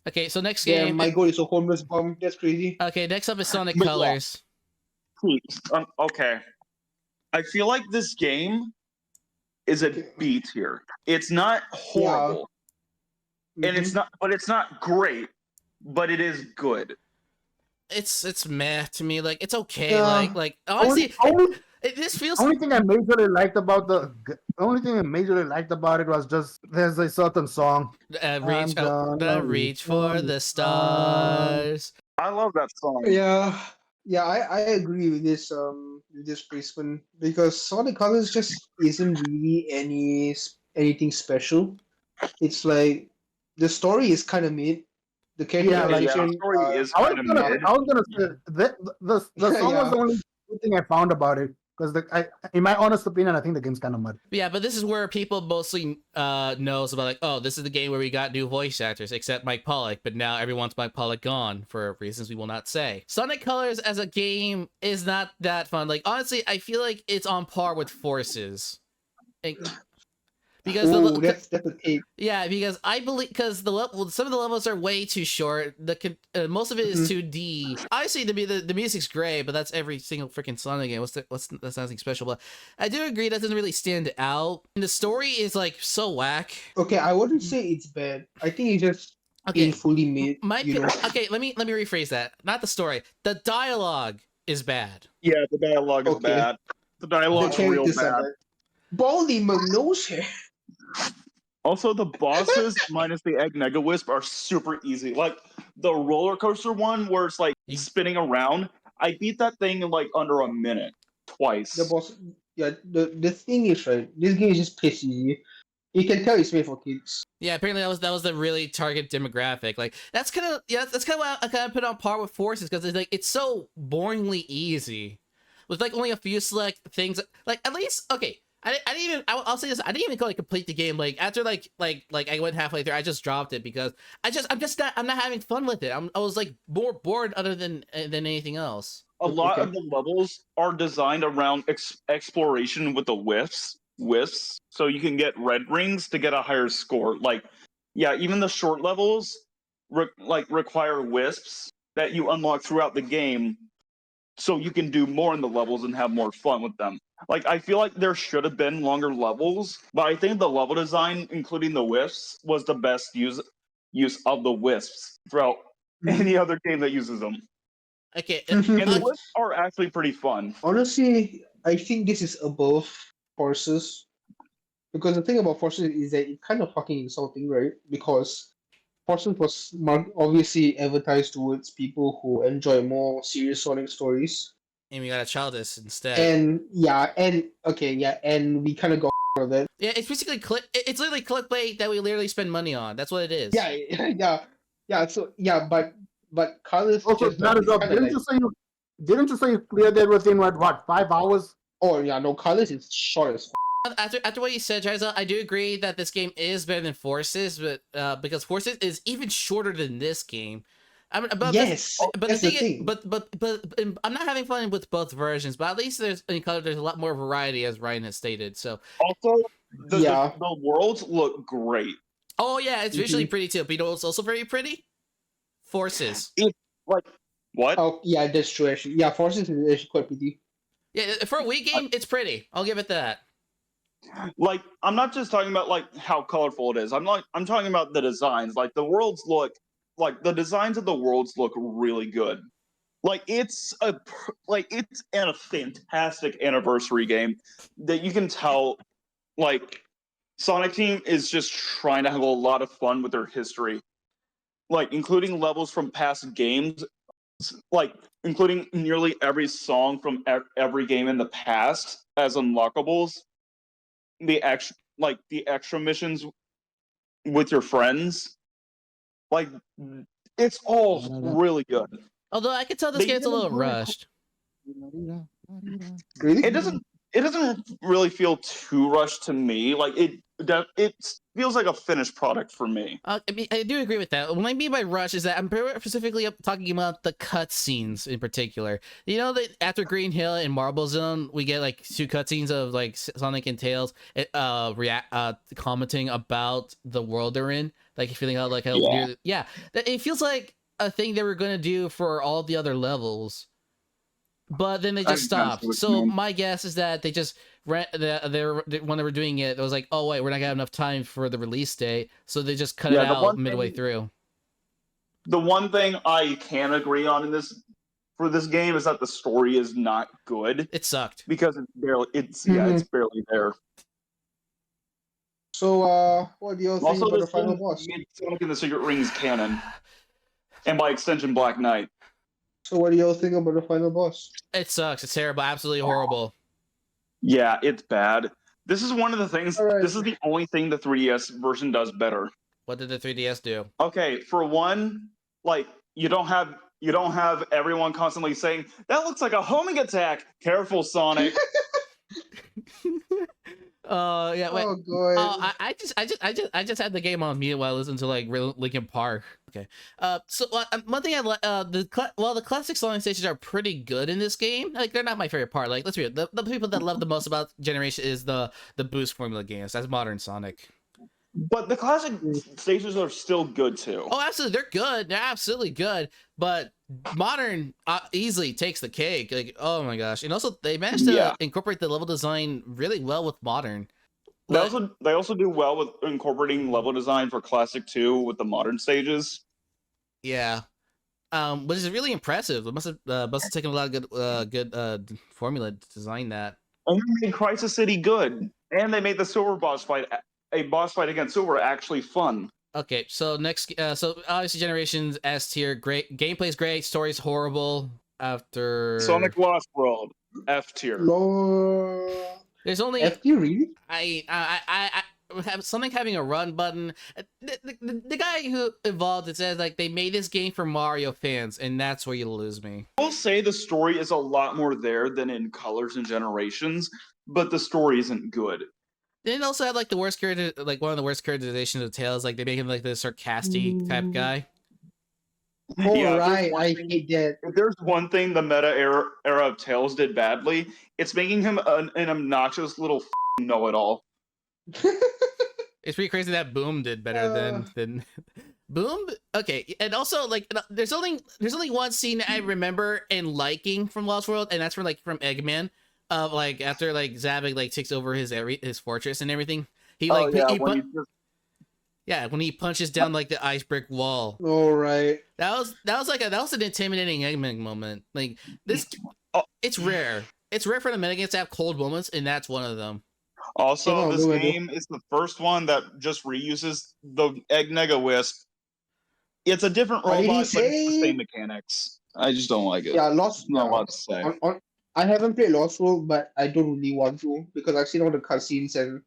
Okay, so next Yeah, game. my goal is a homeless bum. That's crazy. Okay, next up is Sonic But- Colors. Okay. I feel like this game is a B tier. It's not horrible, and it's not great, but it is good. It's meh to me. Like it's okay. Yeah. Like honestly, Only this feels. only thing I majorly liked about it was just there's a certain song. Reach, I'm gonna reach for the stars. I love that song. Yeah, I agree with this placement because Sonic Colors just isn't really anything special. It's like the story is kind of mid. The characterization, the story is I kind of mid. was gonna say that the song was the only good thing I found about it because in my honest opinion, I think the game's kind of mud. Yeah, but this is where people mostly knows about like, oh, this is the game where we got new voice actors, except Mike Pollock, but now everyone's Mike Pollock gone for reasons we will not say. Sonic Colors as a game is not that fun. Like honestly, I feel like it's on par with Forces. Because that's a take. yeah, because I believe some of the levels are way too short. Most of it is 2D. Obviously, the music's great, but that's every single freaking Sonic game. That's nothing special. But I do agree that doesn't really stand out. And the story is like so whack. Okay, I wouldn't say it's bad. I think it's just Okay, fully made. okay. Let me rephrase that. Not the story. The dialogue is bad. Yeah, the dialogue is Okay. bad. The dialogue's real characters are bad. bad. Baldy McNose hair. Also, the bosses minus the Egg Nega Wisp are super easy. Like the roller coaster one, where it's like spinning around. I beat that thing in like under a minute twice. The boss. Yeah, the thing is, right, this game is just pissy. You can tell it's made for kids. Yeah, apparently that was the really target demographic. Like that's kind of why I kind of put on par with Forces because it's so boringly easy, with like only a few select things. Like at least okay. I didn't even. I'll say this. I didn't even go like complete the game. Like after like I went halfway through, I just dropped it because I'm not having fun with it. I was like more bored other than anything else. A lot Okay. of the levels are designed around exploration with the wisps, so you can get red rings to get a higher score. Like, yeah, even the short levels require wisps that you unlock throughout the game, so you can do more in the levels and have more fun with them. Like, I feel like there should have been longer levels, but I think the level design, including the wisps, was the best use of the wisps throughout any other game that uses them. Okay, And the wisps are actually pretty fun. Honestly, I think this is above Forces. Because the thing about Forces is that it's kind of fucking insulting, right? Because Forces was obviously advertised towards people who enjoy more serious Sonic stories. and we got a childish instead. And and we kind of got of it. Yeah, it's basically it's literally clickbait that we literally spend money on. That's what it is. Yeah. So yeah, but Carlos Also, just like, it's Naruto, kind of like, didn't you say you cleared that within what 5 hours? oh yeah, no, Carlos is short as After what you said, Jaiza, I do agree that this game is better than Forces, but because Forces is even shorter than this game. yes, but that's the the thing, thing. but I'm not having fun with both versions. But at least there's a lot more variety, as Ryan has stated. So, Also, Yeah. the worlds look great. oh yeah, it's visually Mhm. pretty too. But you know what's also very pretty? Forces. Like, what? Oh yeah, that's true actually. Yeah, Forces is actually quite pretty. Yeah, for a Wii game, it's pretty. I'll give it that. Like, I'm not just talking about like how colorful it is. I'm talking about the designs. Like, the worlds look like the designs of the worlds look really good. Like, it's a fantastic anniversary game that you can tell. Like, Sonic Team is just trying to have a lot of fun with their history, like including levels from past games, like including nearly every song from every game in the past as unlockables. The extra missions with your friends, like, it's all really good. Although I could tell this They game's a even little grew- rushed. Really? It doesn't really feel too rushed to me. Like, it feels like a finished product for me. I mean, I do agree with that. What I mean by rush is that I'm specifically talking about the cutscenes in particular. You know that after Green Hill and Marble Zone, we get like 2 cutscenes of like Sonic and Tails, commenting about the world they're in, like feeling how it feels like a thing they were gonna do for all the other levels. But then they just stopped. So my guess is that they just when they were doing it, it was like, oh wait, we're not gonna have enough time for the release date, so they just cut it out midway through. The one thing I can agree on for this game is that the story is not good. It sucked because it's barely there. So what do you all think Also, about the this final game boss? made Sonic and the Secret Rings canon, and by extension, Black Knight. So what do you all think about the final boss? It sucks. It's terrible. Absolutely horrible. Yeah, it's bad. This is one of the things. All right. This is the only thing the 3DS version does better. What did the 3DS do? Okay, for one, like you don't have everyone constantly saying that looks like a homing attack. Careful, Sonic. Yeah. Wait. Oh god. I just had the game on mute while I listened to like Linkin Park. Okay. So one thing I like the classic Sonic stages are pretty good in this game. Like they're not my favorite part. Like let's be real, the people that love the most about Generation is the boost formula games. That's modern Sonic. But the classic stages are still good too. Oh, absolutely, they're good. They're absolutely good. But modern easily takes the cake. Like, oh my gosh! And also, they managed to incorporate the level design really well with modern. They also do well with incorporating level design for Classic 2 with the modern stages. Yeah, which is really impressive. It must have taken a lot of good formula to design that. And they made Crisis City good, and they made the Silver boss fight, a boss fight against Silver, actually fun. Okay, so next, so obviously Generations S tier, great gameplay's great, story's horrible. After Sonic Lost World, F tier. Lord. There's only F tier, really? Sonic having a run button. The guy who involved it says like they made this game for Mario fans, and that's where you lose me. I will say the story is a lot more there than in Colors and Generations, but the story isn't good. Then it also had like the worst character, like one of the worst characterizations of Tails. Like they make him like this sarcastic type guy. Oh Yeah, right, I hate that. If there's one thing the meta era of Tails did badly, it's making him an obnoxious little know-it-all. It's pretty crazy that Boom did better than Boom. Okay, and also like there's only one scene I remember and liking from Lost World, and that's from Eggman. Like after like Zavik like takes over his fortress and everything, he like when he punches down like the ice brick wall. All right. That was an intimidating Eggman moment. Like this, it's rare. It's rare for the metagames to have cold moments, and that's one of them. Also, this game is the first one that just reuses the Egg Nega Wisp. It's a different robot, but it's the same mechanics. I just don't like it. Yeah, Lost. Not a lot to say. I haven't played Lost World, but I don't really want to because I've seen all the cutscenes and.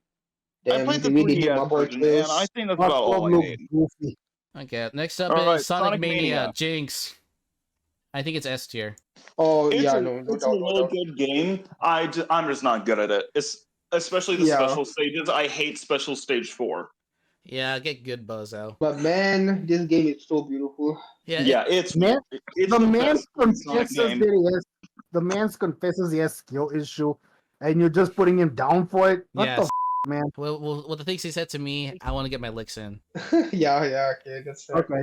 I played the 3DS version, and I think that's about all I need. Okay, next up is Sonic Mania. Jinx. I think it's S tier. Oh it's yeah, a no, good game. I'm just not good at it. It's especially the special stages. I hate special stage 4. Yeah, get good, bozo. But man, this game is so beautiful. Yeah, it's the man confesses he has skill issue, and you're just putting him down for it. What the man? Well, the things he said to me, I want to get my licks in. yeah, okay, that's fair. Okay,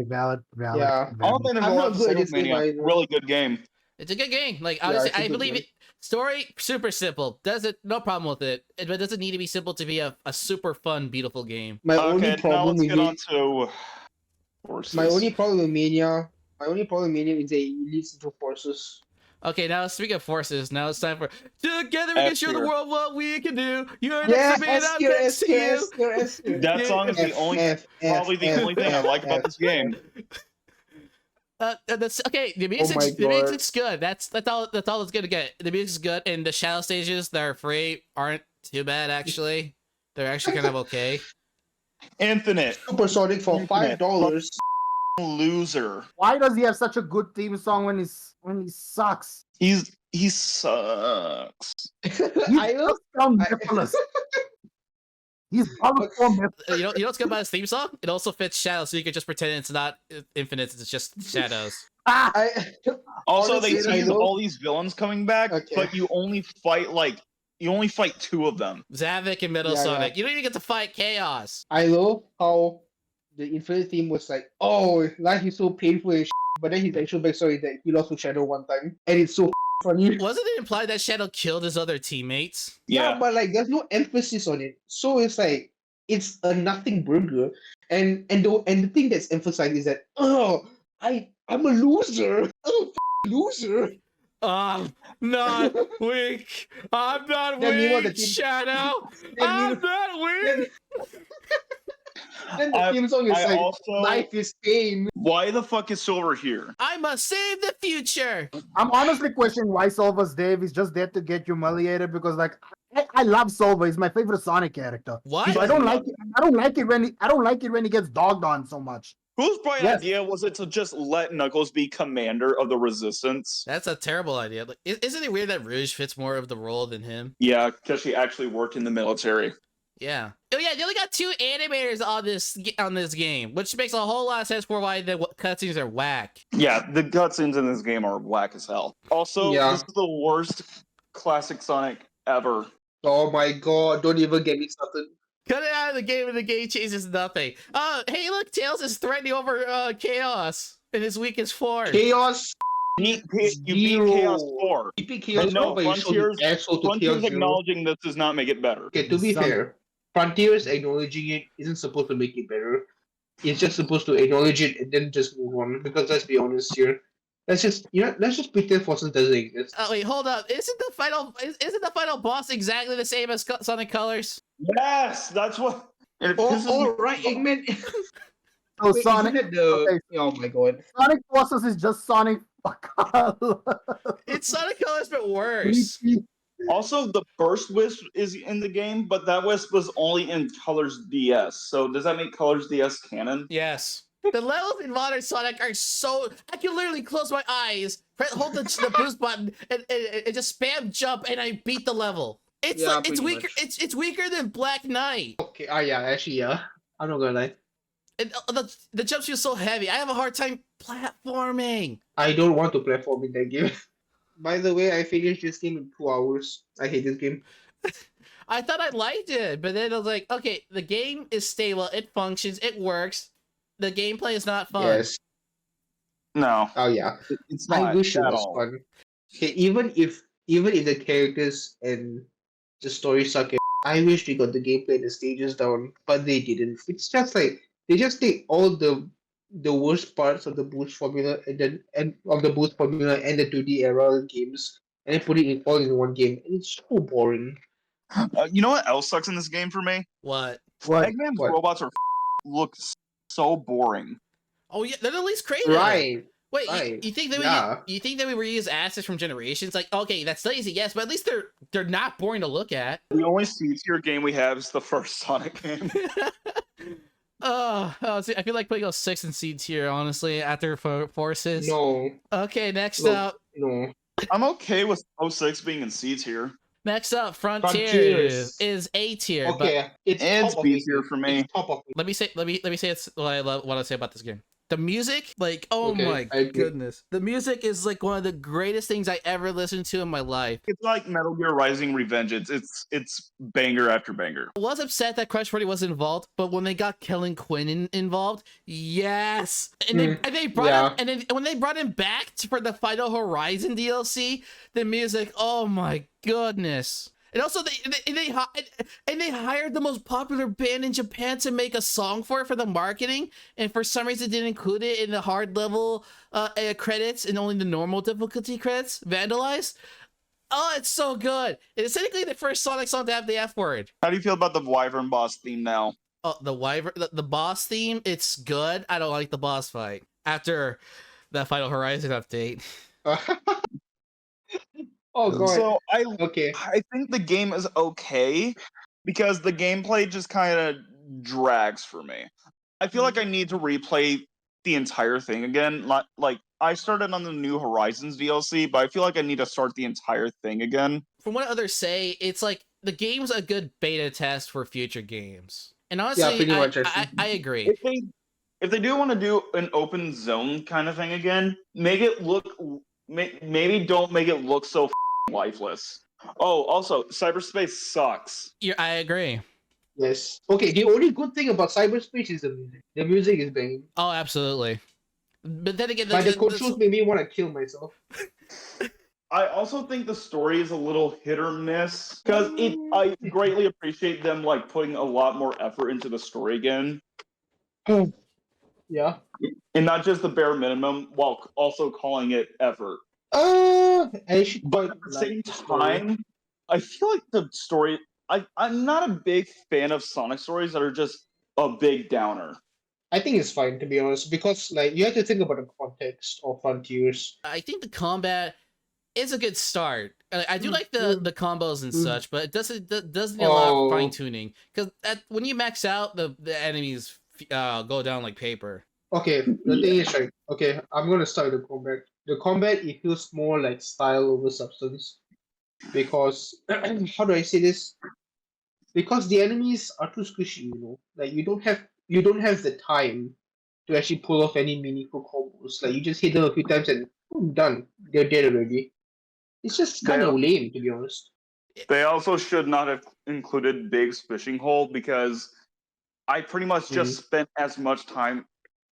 valid. Yeah, I'm not good at Mania. Really good game. It's a good game. Like honestly, I believe it. Story super simple. No problem with it. But it doesn't need to be simple to be a super fun, beautiful game. My only problem with Mania is that it leads into forces. Okay, now speaking of forces, now it's time for Together We Can Show the World What We Can Do. You're next to me, I'm next to you. That song is probably the only thing I like about this game. That's okay. The music's good. That's all it's gonna get. The music's good, and the shadow stages that are free aren't too bad actually. They're actually kind of okay. Infinite Supersonic for $5. Loser. Why does he have such a good theme song when he sucks? He sucks. He's you know what's good about his theme song? It also fits shadows, so you can just pretend it's not infinite. It's just shadows. Also, they tease all these villains coming back, but you only fight 2 of them. Zavik and Metal Sonic. You don't even get to fight Chaos. I love how the Infinite theme was like, oh, life is so painful and but then his actual backstory that he lost to Shadow one time, and it's so funny. Wasn't it implied that Shadow killed his other teammates? Yeah, but like there's no emphasis on it, so it's like it's a nothing burger, and the thing that's emphasized is that I'm a loser, loser. I'm not weak. I'm not weak, Shadow. I'm not weak. Then the theme song is life is pain. Why the fuck is Silver here? I must save the future. I'm honestly questioning why Silver's there. He's just there to get humiliated because like I love Silver. He's my favorite Sonic character. What? So I don't like it when he gets dogged on so much. Whose bright idea was it to just let Knuckles be commander of the Resistance? That's a terrible idea. Like, isn't it weird that Rouge fits more of the role than him? Yeah, because she actually worked in the military. Yeah. Oh yeah, they only got 2 animators on this game, which makes a whole lot of sense for why the cutscenes are whack. Yeah, the cutscenes in this game are whack as hell. Also, this is the worst classic Sonic ever. Oh my god, don't even get me started. Cut it out of the game and the game changes nothing. Hey look, Tails is threatening over Chaos in his weakest form. Chaos. You beat Chaos 4. You beat Chaos 4, but Frontier's Chaos acknowledging this does not make it better. Okay, to be fair, Frontier's acknowledging it isn't supposed to make it better. It's just supposed to acknowledge it and then just move on. Because let's be honest here, let's just pretend Forsen doesn't exist. Oh wait, hold up! Isn't the final boss exactly the same as Sonic Colors? Yes, that's what. All right, Eggman. So wait, Sonic. Oh my god! Sonic Forces is just Sonic. It's Sonic Colors, but worse. Also, the burst wisp is in the game, but that wisp was only in Colors DS. So does that make Colors DS canon? Yes. The levels in Modern Sonic are so... I can literally close my eyes, hold the boost button, and just spam jump, and I beat the level. It's Yeah, like it's pretty weaker. much. It's weaker than Black Knight. Okay, yeah, actually, yeah. I'm not gonna lie. And the jumps feel so heavy. I have a hard time platforming. I don't want to platform in that game. By the way, I finished this game in 2 hours. I hate this game. I thought I liked it, but then I was like, okay, the game is stable, it functions, it works. The gameplay is not fun. Yes. No, Oh yeah. it's I not wish it at was all. fun. Okay, even if the characters and the story suck, I wish they got the gameplay and the stages down, but they didn't. It's just like they just take all the worst parts of the boost formula and of the boost formula and the 2D era games and then put it in all in one game, and it's so boring. You know what else sucks in this game for me? What? What? Eggman's What? robots look so boring. Oh yeah, they're at least creative. Right. Wait, Right. you think that Yeah. you think that we reuse assets from Generations? Like, okay, that's lazy, yes, but at least they're not boring to look at. The only C-tier game we have is the first Sonic game. See, I feel like putting a 6 in C tier, honestly, after Forces. No. Okay, next Look, up. no. I'm okay with 06 being in C-tier. Next up, Frontiers, Frontiers. is A tier. Okay, it's It's top of B the tier game. for me. It's top of Let me say it's what I love, what I say about this game. The music, like, oh Okay, my I agree. goodness, the music is like one of the greatest things I ever listened to in my life. It's like Metal Gear Rising: Revengeance. It's banger after banger. I was upset that Crush 40 was involved, but when they got Kellen Quinn involved, yes, and they brought yeah. him, and then when they brought him back for the Final Horizon DLC, the music, oh my goodness. And also, they hired the most popular band in Japan to make a song for it for the marketing, and for some reason didn't include it in the hard level credits and only the normal difficulty credits. Vandalized. Oh, it's so good. It's technically the first Sonic song to have the F word. How do you feel about the Wyvern boss theme now? Oh, the boss theme. It's good. I don't like the boss fight after the Final Horizon update. Oh god. So Okay. I think the game is okay because the gameplay just kind of drags for me. I feel like I need to replay the entire thing again. Like I started on the New Horizons DLC, but I feel like I need to start the entire thing again. From what others say, it's like the game's a good beta test for future games. And honestly, pretty much, I agree. If they do want to do an open zone kind of thing again, make it look maybe don't make it look so lifeless. Oh, also, cyberspace sucks. I agree. Yes. Okay, the only good thing about cyberspace is the music. The music is banging. Oh, absolutely. But then again, But the controls made me want to kill myself. I also think the story is a little hit or miss because I greatly appreciate them like putting a lot more effort into the story again, Yeah. and not just the bare minimum while also calling it effort. I should. But at the same time, I feel like the story. I'm not a big fan of Sonic stories that are just a big downer. I think it's fine, to be honest, because like you have to think about the context of Frontiers. I think the combat is a good start. I do like the combos and such, but it doesn't need a lot of fine tuning because when you max out, the enemies go down like paper. Okay, the thing is like, okay, I'm gonna start the combat. The combat, it feels more like style over substance, because how do I say this? Because the enemies are too squishy, you know. Like you don't have the time to actually pull off any meaningful combos. Like you just hit them a few times and boom, done. They're dead already. It's just kind of lame, to be honest. They also should not have included Big's fishing hole because I pretty much just spent as much time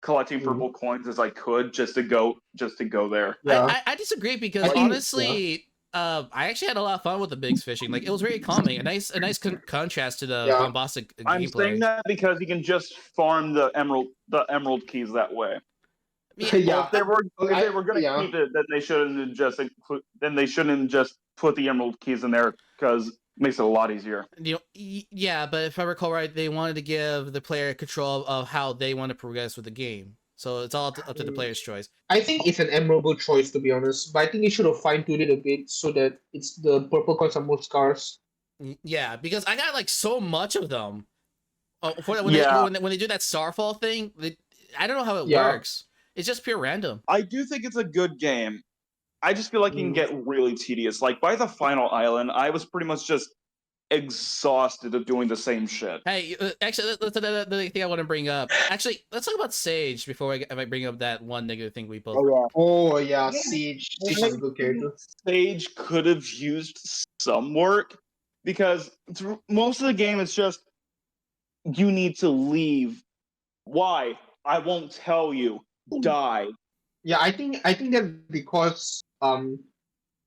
collecting purple coins as I could just to go there. Yeah. I disagree because honestly, I actually had a lot of fun with the Big's fishing. Like it was very calming, a nice contrast to the bombastic gameplay. I'm saying that because you can just farm the emerald keys that way. Yeah. If they were going to keep it, then they shouldn't just put the emerald keys in there because it makes it a lot easier. You know, yeah, but if I recall right, they wanted to give the player control of how they want to progress with the game. So it's all up to the player's choice. I think it's an admirable choice, to be honest, but I think it should have fine-tuned it a bit so that it's the purple coins are more scarce. Yeah, because I got like so much of them. Oh, Yeah. when they do that Starfall thing, I don't know how it Yeah. works. It's just pure random. I do think it's a good game. I just feel like it can get really tedious. Like by the final island, I was pretty much just exhausted of doing the same shit. Hey, actually, that's the thing I want to bring up. Actually, let's talk about Sage before I bring up that one negative thing we both. Oh yeah, Siege. Siege is a good character. Sage could have used some work because most of the game it's just you need to leave. Why? I won't tell you. Die. Yeah, I think that because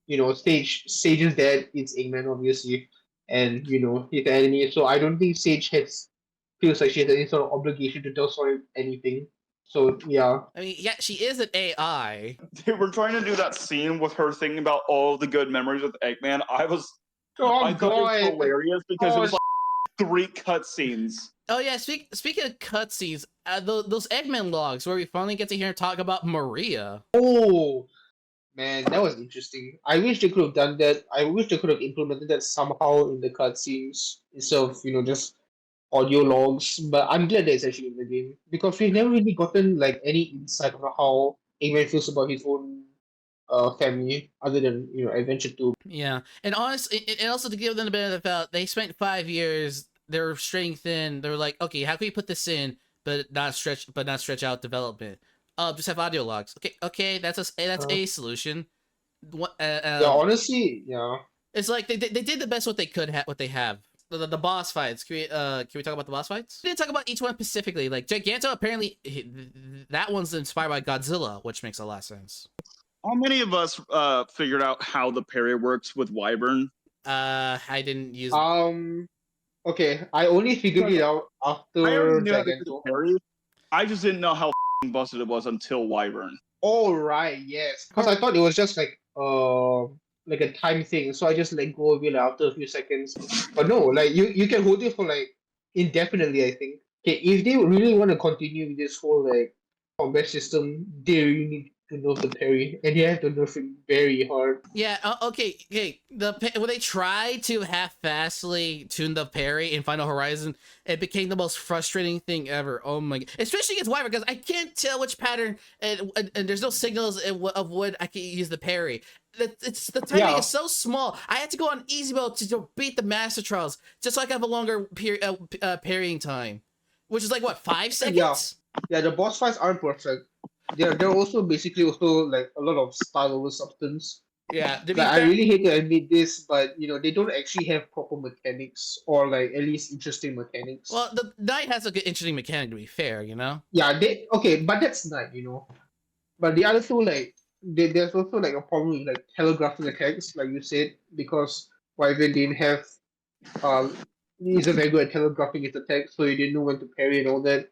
Sage's dad is Eggman obviously, and he's the enemy. So I don't think Sage feels like she has any sort of obligation to tell Sonic anything. So yeah. I mean, yeah, she is an AI. They were trying to do that scene with her thinking about all the good memories with Eggman. I thought it was hilarious because it was like 3 cutscenes. Oh yeah, speaking of cutscenes, those Eggman logs where we finally get to hear her talk about Maria. Oh man, that was interesting. I wish they could have done that. I wish they could have implemented that somehow in the cutscenes instead of just audio logs. But I'm glad that it's actually in the game because we've never really gotten like any insight on how Eggman feels about his own family other than Adventure 2. Yeah, and honestly, and also to give them the benefit of the doubt, they spent 5 years. They're staying thin. They're like, okay, how can we put this in, but not stretch out development? Just have audio logs. Okay, that's a solution. Yeah, honestly, yeah. It's like they did the best what they could what they have. The boss fights. Can we talk about the boss fights? We didn't talk about each one specifically. Like Giganto, apparently that one's inspired by Godzilla, which makes a lot of sense. How many of us figured out how the parry works with Wyvern? I didn't use. Okay, I only figured it out after I already knew how to do Giganto. the parry. I just didn't know how busted it was until Wyvern. Oh right, yes. Because I thought it was just like a time thing, so I just let go of it after a few seconds. But no, like you can hold it for like indefinitely. I think. Okay, if they really want to continue with this whole like combat system, they really need to nerf the parry, and they have to nerf it very hard. Yeah. Okay. When they tried to half-assly tune the parry in Final Horizon, it became the most frustrating thing ever. Oh my god! Especially against Wyvern, because I can't tell which pattern, and there's no signals of when I can use the parry. The timing is so small. I had to go on easy mode to beat the Master Trials, just so I can have a longer parrying time, which is like what, 5 seconds? Yeah, the boss fights aren't perfect. They're also basically also like a lot of style over substance. Yeah, Like, I really hate to admit this, but they don't actually have proper mechanics or like at least interesting mechanics. Well, the Knight has a good interesting mechanic, to be fair, Yeah, but that's Knight, But the other two, like there's also like a problem with like telegraphing attacks, like you said, because Wyvern didn't have isn't very good at telegraphing his attacks, so he didn't know when to parry and all that.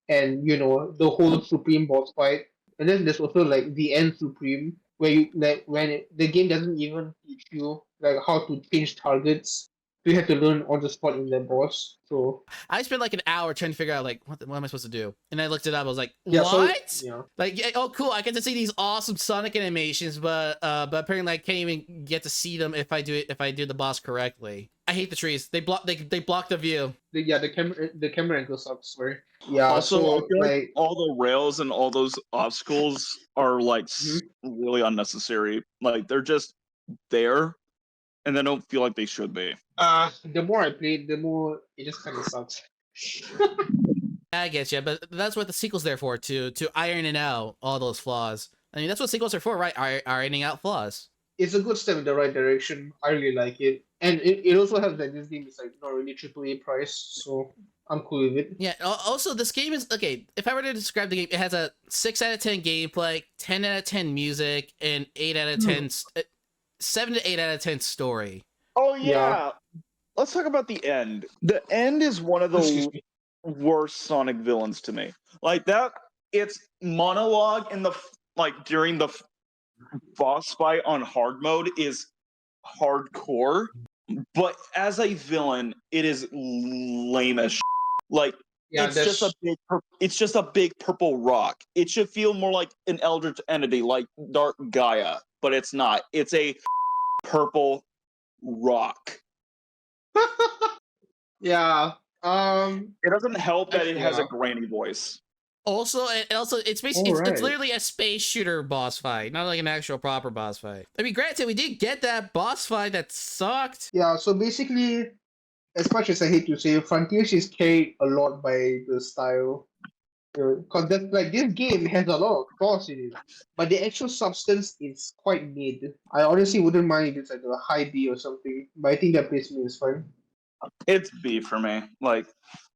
And the whole Supreme boss fight, and then there's also like the end Supreme, where you like the game doesn't even teach you like how to change targets. You have to learn on the spot in the boss. So I spent like an hour trying to figure out like what am I supposed to do, and I looked it up. I was like, yeah, what? Yeah. Like, yeah, oh cool, I get to see these awesome Sonic animations, but apparently I can't even get to see them if I do the boss correctly. I hate the trees. They block the view. The camera angle sucks. Sorry. Yeah. Also, so I feel like all the rails and all those obstacles are like really unnecessary. Like they're just there, and they don't feel like they should be. The more I play, the more it just kind of sucks. I get you, but that's what the sequel's there for, to ironing out all those flaws. I mean, that's what sequels are for, right? Ironing out flaws. It's a good step in the right direction. I really like it, and it also has that this game is like not really AAA price, so I'm cool with it. Yeah. Also, this game is okay. If I were to describe the game, it has a 6 out of 10 gameplay, 10 out of 10 music, and 8 out of 10, 7 to 8 out of 10 story. Oh yeah. Let's talk about the end. The end is one of the worst Sonic villains to me. Like that, it's monologue in the during the boss fight on hard mode is hardcore, but as a villain, it is lame as shit. Like Yeah, it's just a big purple rock. It should feel more like an eldritch entity, like Dark Gaia, but it's not. It's a purple rock. yeah. It doesn't help that it has a Yeah. granny voice. Also, it's basically it's Alright. literally a space shooter boss fight, not like an actual proper boss fight. I mean, granted, we did get that boss fight that sucked. Yeah, so basically, as much as I hate to say, Frontiers is carried a lot by the style. Because like this game has a lot of flaws in it, but the actual substance is quite mid. I honestly wouldn't mind if it's like a high B or something, but I think that placement is fine. It's B for me. Like,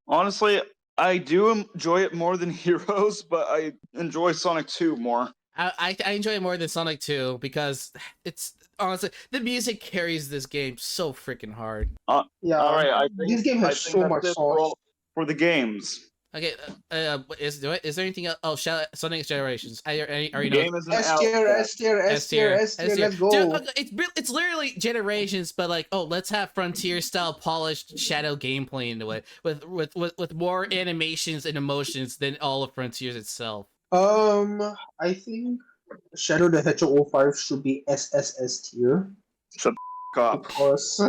honestly, I do enjoy it more than Heroes, but I enjoy Sonic 2 more. I enjoy it more than Sonic 2 because it's honestly the music carries this game so freaking hard. Yeah, All right, this game has so much sauce. for the games. Okay, is there anything else? Oh, Sonic Generations. Are you The know? game isn't S out. tier, yet. S tier, S tier, S tier. Let's go. Dude, look, it's literally Generations, but like, oh, let's have Frontier style polished shadow gameplay into it with more animations and emotions than all of Frontiers itself. I think Shadow the Hedgehog 05 should be SSS tier Cop. because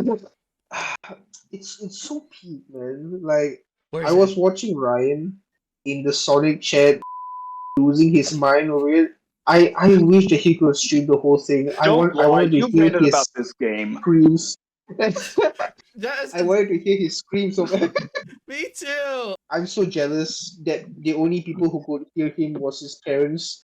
it's so peak, man. Like Where I is was it? watching Ryan in the Sonic chat losing his mind over it. I wish that he could stream the whole thing. I Don't lie. wanted to You hear made it his about this game. screams. Yes, I wanted to hear his screams so bad. me too. I'm so jealous that the only people who could hear him was his parents